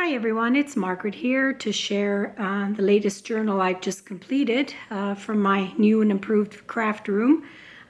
Hi everyone, it's Margaret here to share the latest journal I've just completed from my new and improved craft room.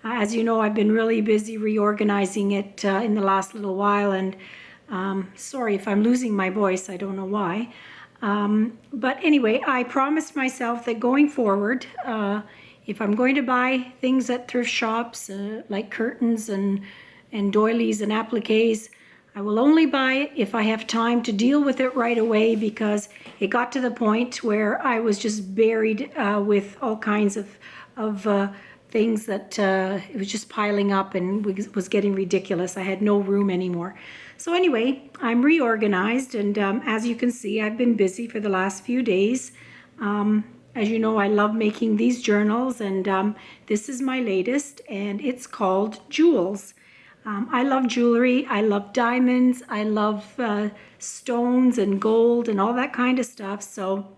As you know, I've been really busy reorganizing it in the last little while, and sorry if I'm losing my voice, I don't know why. But anyway, I promised myself that going forward, if I'm going to buy things at thrift shops like curtains and doilies and appliques, I will only buy it if I have time to deal with it right away, because it got to the point where I was just buried with all kinds of things that it was just piling up and was getting ridiculous. I had no room anymore. So anyway, I'm reorganized, and as you can see, I've been busy for the last few days. As you know, I love making these journals, and this is my latest, and it's called Jewels. I love jewelry, I love diamonds, I love stones and gold and all that kind of stuff. So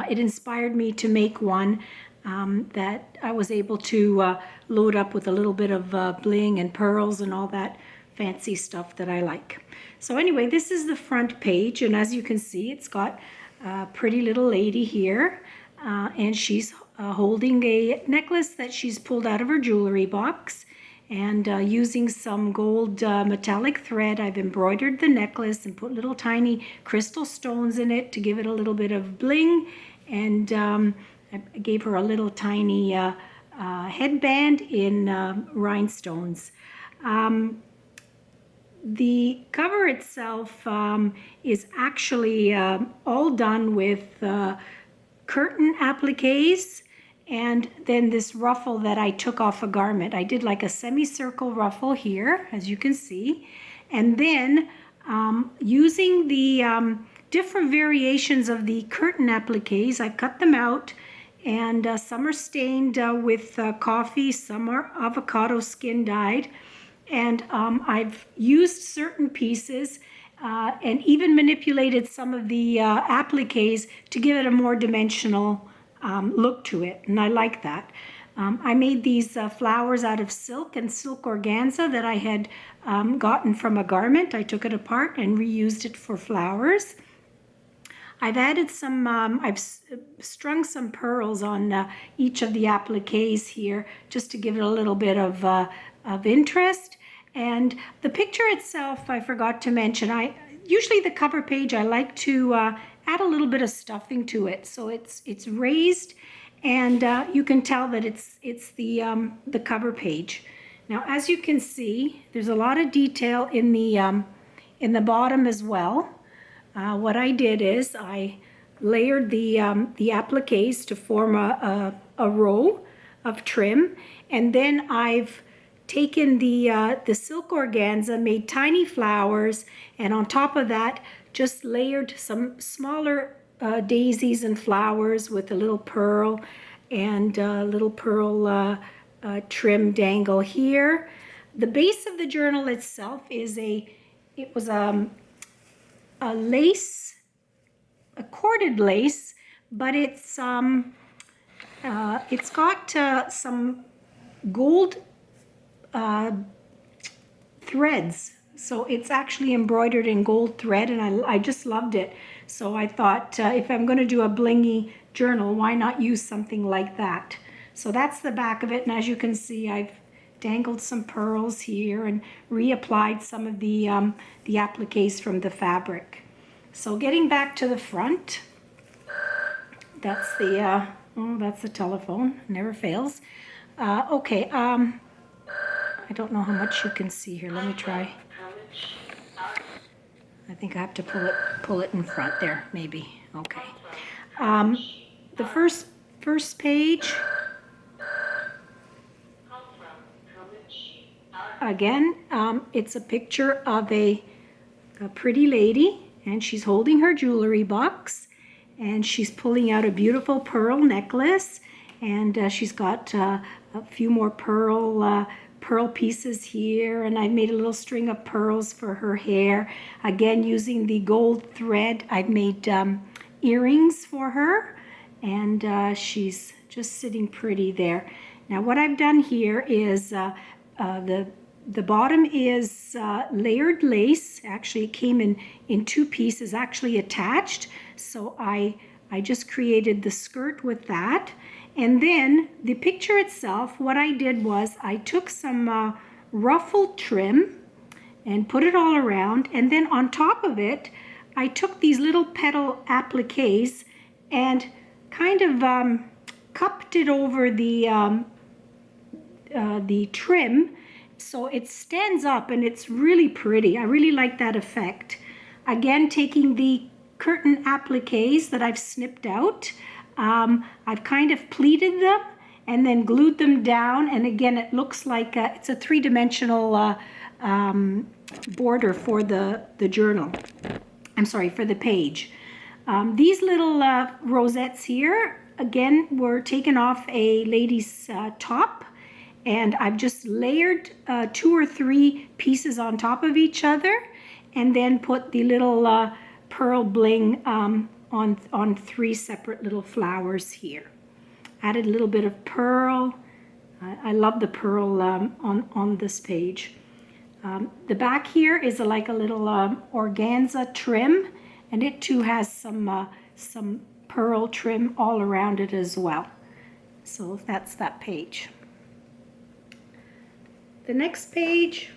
it inspired me to make one that I was able to load up with a little bit of bling and pearls and all that fancy stuff that I like. So anyway, this is the front page, and as you can see, it's got a pretty little lady here, and she's holding a necklace that she's pulled out of her jewelry box. And using some gold metallic thread, I've embroidered the necklace and put little tiny crystal stones in it to give it a little bit of bling. And I gave her a little tiny headband in rhinestones. The cover itself is actually all done with curtain appliques, and then this ruffle that I took off a garment. I did like a semicircle ruffle here, as you can see. And then using the different variations of the curtain appliques, I've cut them out, and some are stained with coffee, some are avocado skin dyed. And I've used certain pieces and even manipulated some of the appliques to give it a more dimensional look to it, and I like that. I made these flowers out of silk and silk organza that I had gotten from a garment. I took it apart and reused it for flowers. I've added some, I've strung some pearls on each of the appliques here just to give it a little bit of interest. And the picture itself, I forgot to mention, usually the cover page, I like to add a little bit of stuffing to it, so it's raised, and you can tell that it's the cover page. Now, as you can see, there's a lot of detail in the bottom as well. What I did is I layered the appliques to form a row of trim, and then I've taken the silk organza, made tiny flowers, and on top of that just layered some smaller daisies and flowers with a little pearl and a little pearl trim dangle here. The base of the journal itself is a lace, a corded lace, but it's got some gold threads. So it's actually embroidered in gold thread, and I just loved it. So I thought if I'm going to do a blingy journal, why not use something like that? So that's the back of it, and as you can see, I've dangled some pearls here and reapplied some of the appliques from the fabric. So getting back to the front, that's the telephone, never fails. Okay, I don't know how much you can see here. Let me try. I think I have to pull it in front there, maybe. Okay. The first page. Again, it's a picture of a pretty lady, and she's holding her jewelry box, and she's pulling out a beautiful pearl necklace, and she's got a few more pearl pieces here, and I made a little string of pearls for her hair. Again, using the gold thread, I've made earrings for her, and she's just sitting pretty there. Now, what I've done here is the the bottom is layered lace. Actually, it came in two pieces, actually attached. So I just created the skirt with that. And then the picture itself, what I did was I took some ruffled trim and put it all around. And then on top of it, I took these little petal appliques and kind of cupped it over the trim so it stands up and it's really pretty. I really like that effect. Again, taking the curtain appliques that I've snipped out, I've kind of pleated them and then glued them down, and again it looks like it's a three-dimensional border for the journal. I'm sorry, for the page. These little rosettes here, again, were taken off a lady's top, and I've just layered 2 or 3 pieces on top of each other, and then put the little pearl bling on 3 separate little flowers here. Added a little bit of pearl. I love the pearl on this page. The back here is like a little organza trim, and it too has some pearl trim all around it as well. So that's that page. The next page,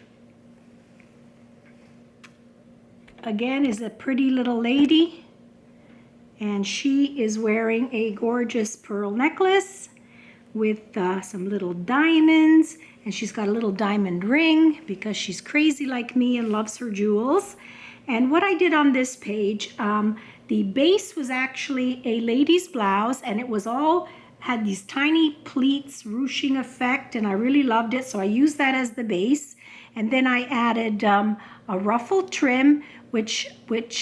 again, is a pretty little lady, and she is wearing a gorgeous pearl necklace with some little diamonds, and she's got a little diamond ring because she's crazy like me and loves her jewels. And what I did on this page, the base was actually a lady's blouse, and it was all had these tiny pleats, ruching effect, and I really loved it, so I used that as the base. And then I added a ruffled trim, which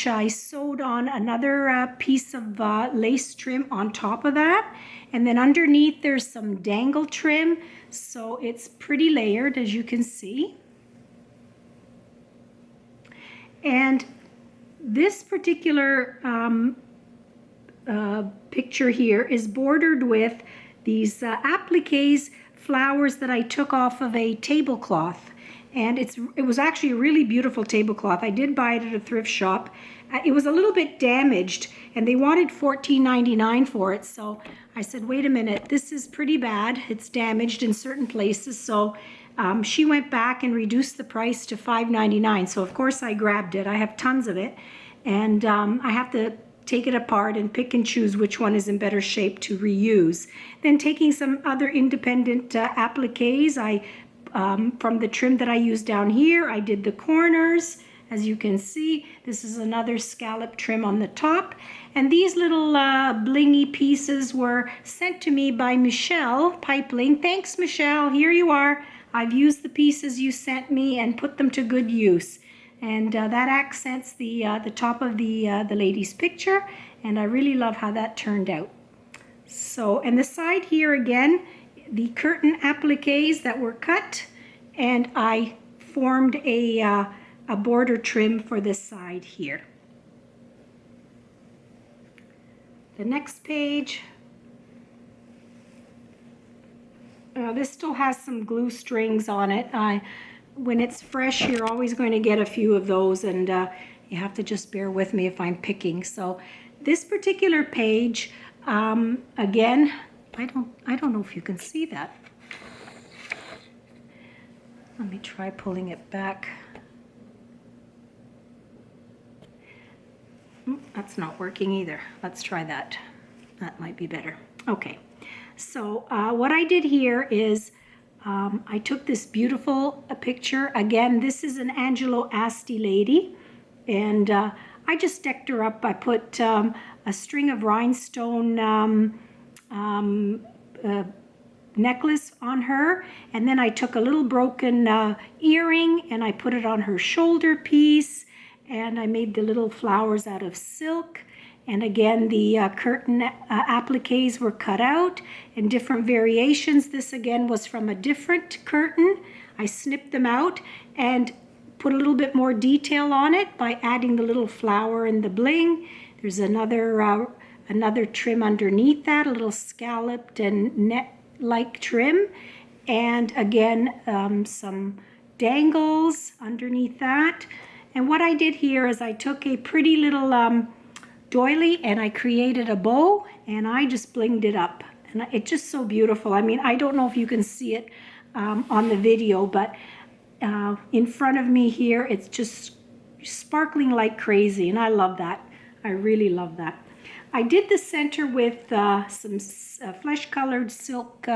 I sewed on another piece of lace trim on top of that. And then underneath there's some dangle trim, so it's pretty layered, as you can see. And this particular picture here is bordered with these appliques flowers that I took off of a tablecloth. And it was actually a really beautiful tablecloth. I did buy it at a thrift shop. It was a little bit damaged, and they wanted $14.99 for it. So I said, wait a minute, this is pretty bad. It's damaged in certain places. So she went back and reduced the price to $5.99. So of course I grabbed it. I have tons of it, and I have to take it apart and pick and choose which one is in better shape to reuse. Then taking some other independent appliques, from the trim that I used down here, I did the corners. As you can see, this is another scallop trim on the top. And these little blingy pieces were sent to me by Michelle Pipeling. Thanks, Michelle. Here you are. I've used the pieces you sent me and put them to good use. And that accents the top of the lady's picture, and I really love how that turned out. So, and the side here again, the curtain appliques that were cut, and I formed a border trim for this side here. The next page, this still has some glue strings on it. When it's fresh, you're always going to get a few of those, and you have to just bear with me if I'm picking. So this particular page, again, I don't know if you can see that. Let me try pulling it back. That's not working either. Let's try that. That might be better. Okay, so what I did here is I took this beautiful picture. Again, this is an Angelo Asti lady, and I just decked her up. I put a string of rhinestone necklace on her, and then I took a little broken earring and I put it on her shoulder piece, and I made the little flowers out of silk. And again, the curtain appliques were cut out in different variations. This again was from a different curtain. I snipped them out and put a little bit more detail on it by adding the little flower and the bling. There's another trim underneath that, a little scalloped and net-like trim. And again, some dangles underneath that. And what I did here is I took a pretty little doily and I created a bow and I just blinged it up. And it's just so beautiful. I mean, I don't know if you can see it on the video, but in front of me here, it's just sparkling like crazy. And I love that. I really love that. I did the center with some flesh-colored silk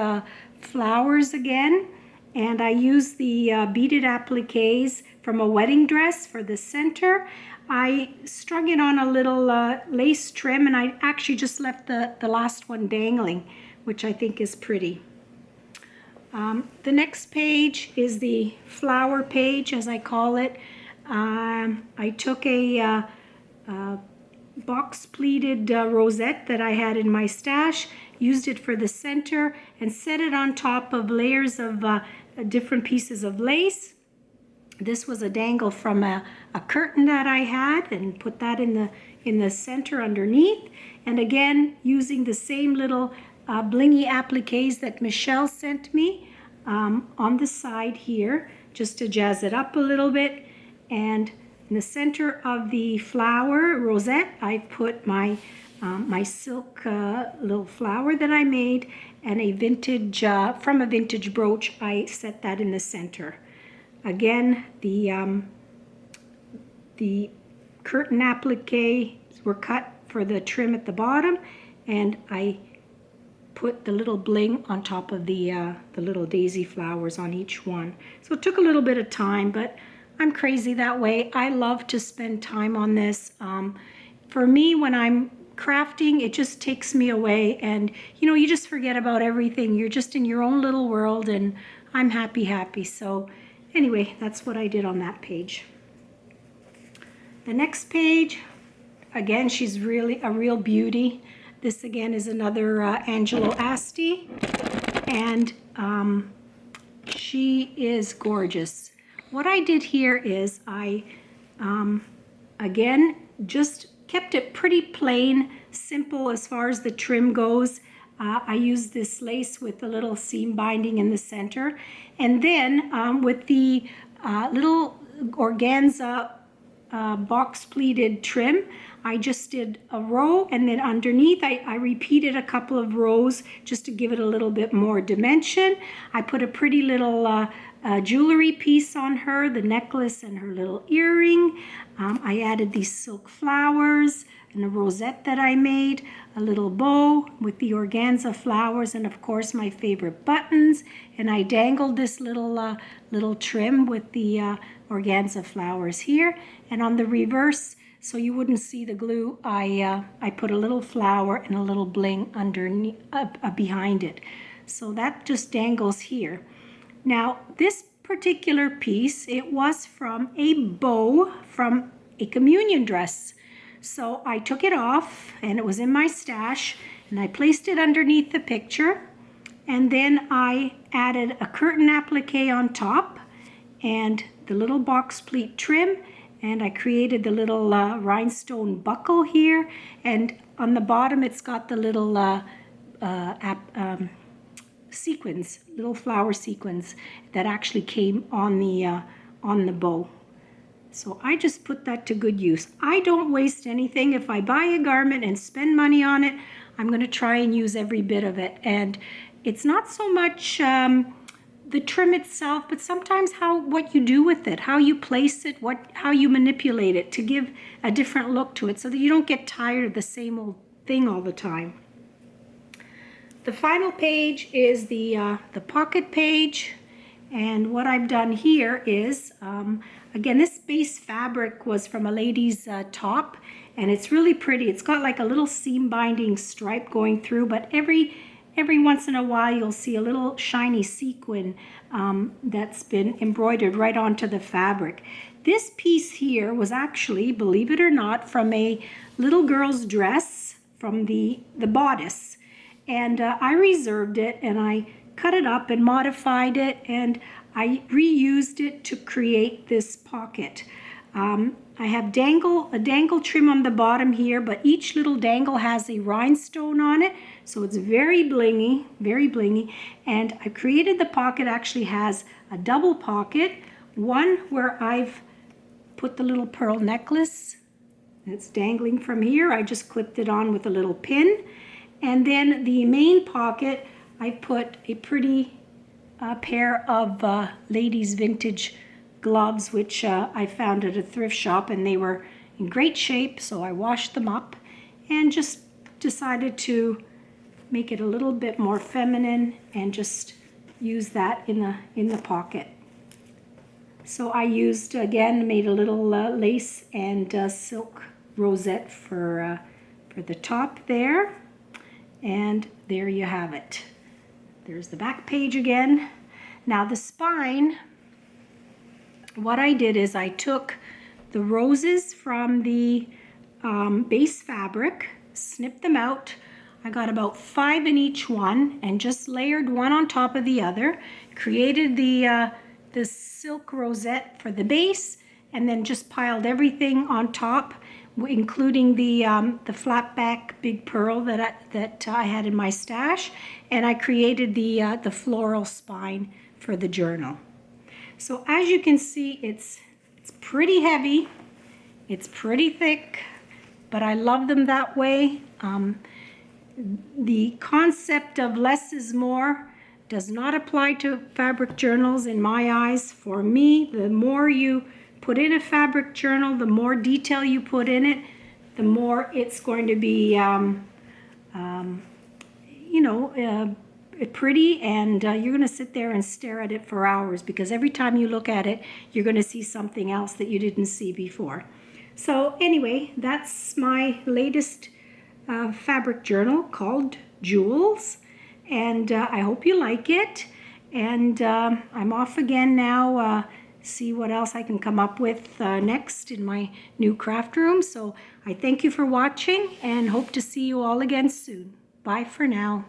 flowers again. And I used the beaded appliques from a wedding dress for the center. I strung it on a little lace trim, and I actually just left the last one dangling, which I think is pretty. The next page is the flower page, as I call it. I took a box pleated rosette that I had in my stash, used it for the center, and set it on top of layers of different pieces of lace. This was a dangle from a curtain that I had, and put that in the center underneath. And again, using the same little blingy appliques that Michelle sent me on the side here, just to jazz it up a little bit. And in the center of the flower rosette, I put my silk little flower that I made, and a vintage, from a vintage brooch, I set that in the center. Again, the curtain appliques were cut for the trim at the bottom, and I put the little bling on top of the little daisy flowers on each one. So it took a little bit of time, but I'm crazy that way. I love to spend time on this. For me, when I'm crafting, it just takes me away, and you just forget about everything. You're just in your own little world, and I'm happy. So anyway, that's what I did on that page. The next page, again, she's really a real beauty. This again is another Angelo Asti, and she is gorgeous. What I did here is I again just kept it pretty plain, simple as far as the trim goes. I used this lace with the little seam binding in the center. And then with the little organza box pleated trim, I just did a row, and then underneath I repeated a couple of rows just to give it a little bit more dimension. I put a pretty little jewelry piece on her, the necklace and her little earring. I added these silk flowers and a rosette that I made, a little bow with the organza flowers, and of course my favorite buttons. And I dangled this little trim with the organza flowers here. And on the reverse, so you wouldn't see the glue, I put a little flower and a little bling underneath, behind it. So that just dangles here. Now, this particular piece, it was from a bow from a communion dress. So I took it off, and it was in my stash, and I placed it underneath the picture, and then I added a curtain applique on top and the little box pleat trim, and I created the little rhinestone buckle here, and on the bottom it's got the little sequins, little flower sequins that actually came on the bow. So I just put that to good use. I don't waste anything. If I buy a garment and spend money on it, I'm going to try and use every bit of it. And it's not so much the trim itself, but sometimes what you do with it, how you place it, how you manipulate it to give a different look to it, so that you don't get tired of the same old thing all the time. The final page is the pocket page, and what I've done here is, again, this base fabric was from a lady's top, and it's really pretty. It's got like a little seam binding stripe going through, but every once in a while you'll see a little shiny sequin that's been embroidered right onto the fabric. This piece here was actually, believe it or not, from a little girl's dress, from the bodice. And I reserved it, and I cut it up and modified it, and I reused it to create this pocket. I have a dangle trim on the bottom here, but each little dangle has a rhinestone on it, so it's very blingy, and I created the pocket. Actually has a double pocket one where I've put the little pearl necklace. It's dangling from here. I just clipped it on with a little pin. And then the main pocket, I put a pretty pair of ladies' vintage gloves, which I found at a thrift shop, and they were in great shape, so I washed them up and just decided to make it a little bit more feminine and just use that in the pocket. So I used, again, made a little lace and silk rosette for the top there. And there you have it. There's the back page again. Now the spine, what I did is I took the roses from the base fabric, snipped them out. I got about 5 in each one and just layered one on top of the other, created the silk rosette for the base, and then just piled everything on top, including the flat back big pearl that I had in my stash, and I created the floral spine for the journal. So as you can see, it's pretty heavy, it's pretty thick, but I love them that way. The concept of less is more does not apply to fabric journals in my eyes. For me, the more you put in a fabric journal, the more detail you put in it, the more it's going to be, pretty, and you're going to sit there and stare at it for hours, because every time you look at it, you're going to see something else that you didn't see before. So anyway, that's my latest fabric journal called Jewels, and I hope you like it. And I'm off again now, see what else I can come up with next in my new craft room. So I thank you for watching and hope to see you all again soon. Bye for now.